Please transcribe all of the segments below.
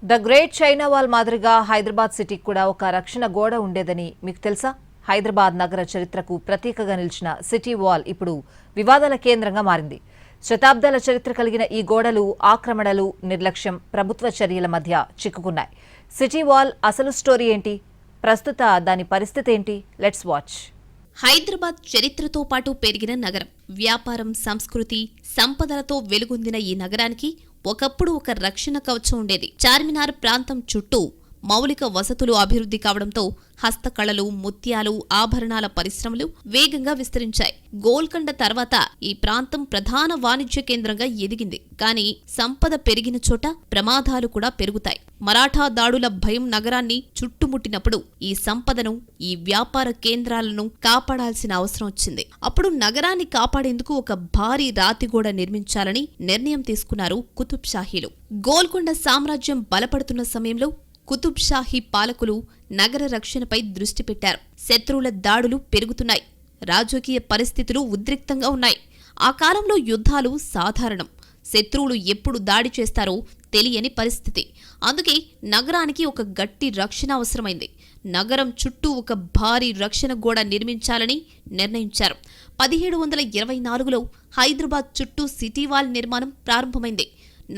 The great China wall మాదిరిగా హైదరాబాద్ సిటీకి కూడా ఒక రక్షణ గోడ ఉండేదని మీకు తెలుసా? హైదరాబాద్ నగర చరిత్రకు ప్రతీకగా నిలిచిన సిటీ వాల్ ఇప్పుడు వివాదాల కేంద్రంగా మారింది. శతాబ్దాల చరిత్ర కలిగిన ఈ గోడలు ఆక్రమణలు, నిర్లక్ష్యం, ప్రభుత్వ చర్యల మధ్య చిక్కుకున్నాయి. సిటీ వాల్ అసలు స్టోరీ ఏంటి? ప్రస్తుత దాని పరిస్థితి ఏంటి? Let's watch. హైదరాబాద్ చరిత్రతో పాటు పెరిగిన నగరం. వ్యాపారం, సంస్కృతి, సంపదలతో వెలుగొందిన ఈ నగరానికి ఒకప్పుడు ఒక రక్షణ కవచం ఉండేది. చార్మినార్ ప్రాంతం చుట్టూ మౌలిక వసతులు అభివృద్ధి కావడంతో హస్తకళలు, ముత్యాలు, ఆభరణాల పరిశ్రమలు వేగంగా విస్తరించాయి. గోల్కొండ తర్వాత ఈ ప్రాంతం ప్రధాన వాణిజ్య కేంద్రంగా ఎదిగింది. కానీ సంపద పెరిగిన చోట ప్రమాదాలు కూడా పెరుగుతాయి. మరాఠా దాడుల భయం నగరాన్ని చుట్టుముట్టినప్పుడు ఈ సంపదను, ఈ వ్యాపార కేంద్రాలను కాపాడాల్సిన అవసరం వచ్చింది. అప్పుడు నగరాన్ని కాపాడేందుకు ఒక భారీ రాతిగోడ నిర్మించాలని నిర్ణయం తీసుకున్నారు కుతుబ్ షాహీలు. గోల్కొండ సామ్రాజ్యం బలపడుతున్న సమయంలో కుతుబ్ షాహీ పాలకులు నగర రక్షణపై దృష్టి పెట్టారు. శత్రువుల దాడులు పెరుగుతున్నాయి. రాజకీయ పరిస్థితులు ఉద్రిక్తంగా ఉన్నాయి. ఆ కాలంలో యుద్ధాలు సాధారణం. శత్రువులు ఎప్పుడు దాడి చేస్తారో తెలియని పరిస్థితి. అందుకే నగరానికి ఒక గట్టి రక్షణ అవసరమైంది. నగరం చుట్టూ ఒక భారీ రక్షణ గోడ నిర్మించాలని నిర్ణయించారు. 1724లో హైదరాబాద్ చుట్టూ సిటీ వాల్ నిర్మాణం ప్రారంభమైంది.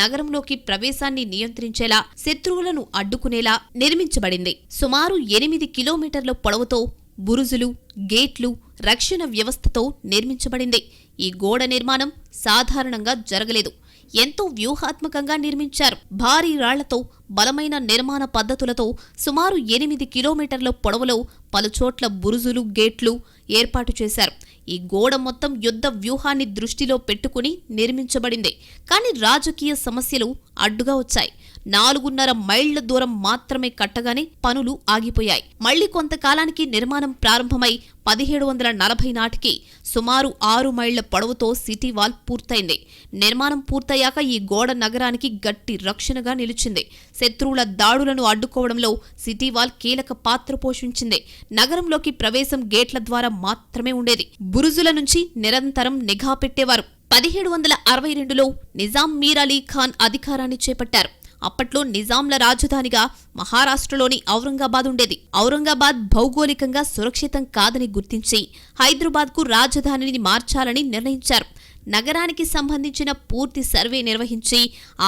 నగరంలోకి ప్రవేశాన్ని నియంత్రించేలా, శత్రువులను అడ్డుకునేలా నిర్మించబడింది. సుమారు 8 కిలోమీటర్ల పొడవుతో బురుజులు, గేట్లు, రక్షణ వ్యవస్థతో నిర్మించబడింది. ఈ గోడ నిర్మాణం సాధారణంగా జరగలేదు. ఎంతో వ్యూహాత్మకంగా నిర్మించారు. భారీ రాళ్లతో, బలమైన నిర్మాణ పద్ధతులతో సుమారు 8 కిలోమీటర్ల పొడవులో పలుచోట్ల బురుజులు, గేట్లు ఏర్పాటు చేశారు. ఈ గోడ మొత్తం యుద్ధ వ్యూహాన్ని దృష్టిలో పెట్టుకుని నిర్మించబడింది. కానీ రాజకీయ సమస్యలు అడ్డుగా వచ్చాయి. 4.5 మైళ్ల దూరం మాత్రమే కట్టగానే పనులు ఆగిపోయాయి. మళ్లీ కొంతకాలానికి నిర్మాణం ప్రారంభమై 1740 నాటికి సుమారు 6 మైళ్ల పొడవుతో సిటీ వాల్ పూర్తయింది. నిర్మాణం పూర్తయ్యాక ఈ గోడ నగరానికి గట్టి రక్షణగా నిలిచింది. శత్రువుల దాడులను అడ్డుకోవడంలో సిటీ వాల్ కీలక పాత్ర పోషించింది. నగరంలోకి ప్రవేశం గేట్ల ద్వారా మాత్రమే ఉండేది. బురుజుల నుంచి నిరంతరం నిఘా పెట్టేవారు. 1762లో నిజాం మీర్ అలీ ఖాన్ అధికారాన్ని చేపట్టారు. అప్పట్లో నిజాంల రాజధానిగా మహారాష్ట్రలోని ఔరంగాబాద్ ఉండేది. ఔరంగాబాద్ భౌగోళికంగా సురక్షితం కాదని గుర్తించి హైదరాబాద్కు రాజధానిని మార్చాలని నిర్ణయించారు. నగరానికి సంబంధించిన పూర్తి సర్వే నిర్వహించి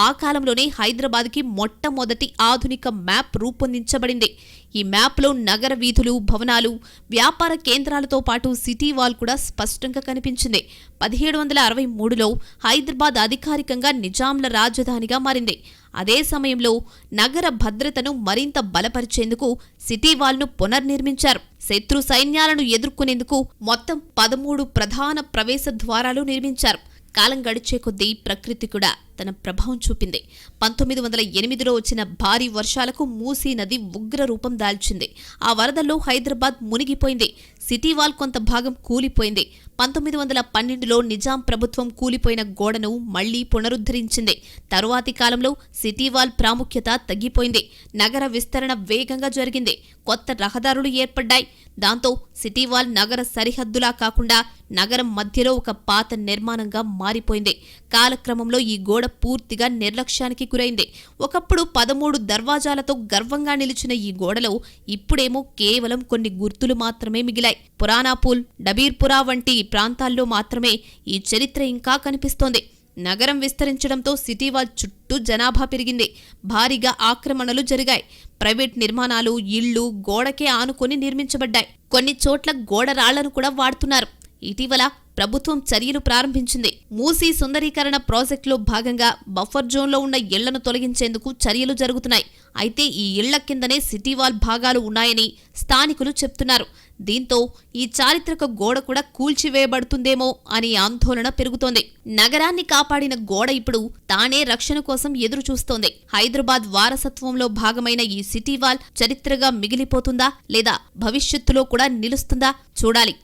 ఆ కాలంలోనే హైదరాబాద్కి మొట్టమొదటి ఆధునిక మ్యాప్ రూపొందించబడింది. ఈ మ్యాప్లో నగర వీధులు, భవనాలు, వ్యాపార కేంద్రాలతో పాటు సిటీ వాల్ కూడా స్పష్టంగా కనిపించింది. 1763లో హైదరాబాద్ అధికారికంగా నిజాంల రాజధానిగా మారింది. అదే సమయంలో నగర భద్రతను మరింత బలపరిచేందుకు సిటీ వాల్ను పునర్నిర్మించారు. శత్రు సైన్యాలను ఎదుర్కొనేందుకు మొత్తం 13 ప్రధాన ప్రవేశ ద్వారాలు నిర్మించారు. కాలం గడిచే కొద్దీ ప్రకృతి కూడా తన ప్రభావం చూపింది. 1908లో వచ్చిన భారీ వర్షాలకు మూసీ నది ఉగ్ర రూపం దాల్చింది. ఆ వరదల్లో హైదరాబాద్ మునిగిపోయింది. సిటీ వాల్ కొంత భాగం కూలిపోయింది. 1912లో నిజాం ప్రభుత్వం కూలిపోయిన గోడను మళ్లీ పునరుద్ధరించింది. తరువాతి కాలంలో సిటీ వాల్ ప్రాముఖ్యత తగ్గిపోయింది. నగర విస్తరణ వేగంగా జరిగింది. కొత్త రహదారులు ఏర్పడ్డాయి. దాంతో సిటీ వాల్ నగర సరిహద్దులా కాకుండా నగరం మధ్యలో ఒక పాత నిర్మాణంగా మారిపోయింది. కాలక్రమంలో ఈ గోడ పూర్తిగా నిర్లక్ష్యానికి గురైంది. ఒకప్పుడు 13 దర్వాజాలతో గర్వంగా నిలిచిన ఈ గోడలో ఇప్పుడేమో కేవలం కొన్ని గుర్తులు మాత్రమే మిగిలాయి. పురానాపూల్, డబీర్పురా వంటి ప్రాంతాల్లో మాత్రమే ఈ చరిత్ర ఇంకా కనిపిస్తోంది. నగరం విస్తరించడంతో సిటీ వాల్ చుట్టూ జనాభా పెరిగింది. భారీగా ఆక్రమణలు జరిగాయి. ప్రైవేట్ నిర్మాణాలు, ఇళ్లు గోడకే ఆనుకొని నిర్మించబడ్డాయి. కొన్ని చోట్ల గోడ రాళ్లను కూడా వాడుతున్నారు. ఇటీవల ప్రభుత్వం చర్యలు ప్రారంభించింది. మూసీ సుందరీకరణ ప్రాజెక్టులో భాగంగా బఫర్ జోన్లో ఉన్న ఇళ్లను తొలగించేందుకు చర్యలు జరుగుతున్నాయి. అయితే ఈ ఇళ్ల కిందనే సిటీ వాల్ భాగాలు ఉన్నాయని స్థానికులు చెప్తున్నారు. దీంతో ఈ చారిత్రక గోడ కూడా కూల్చివేయబడుతుందేమో అని ఆందోళన పెరుగుతోంది. నగరాన్ని కాపాడిన గోడ ఇప్పుడు తానే రక్షణ కోసం ఎదురు చూస్తోంది. హైదరాబాద్ వారసత్వంలో భాగమైన ఈ సిటీ వాల్ చరిత్రగా మిగిలిపోతుందా లేదా భవిష్యత్తులో కూడా నిలుస్తుందా చూడాలి.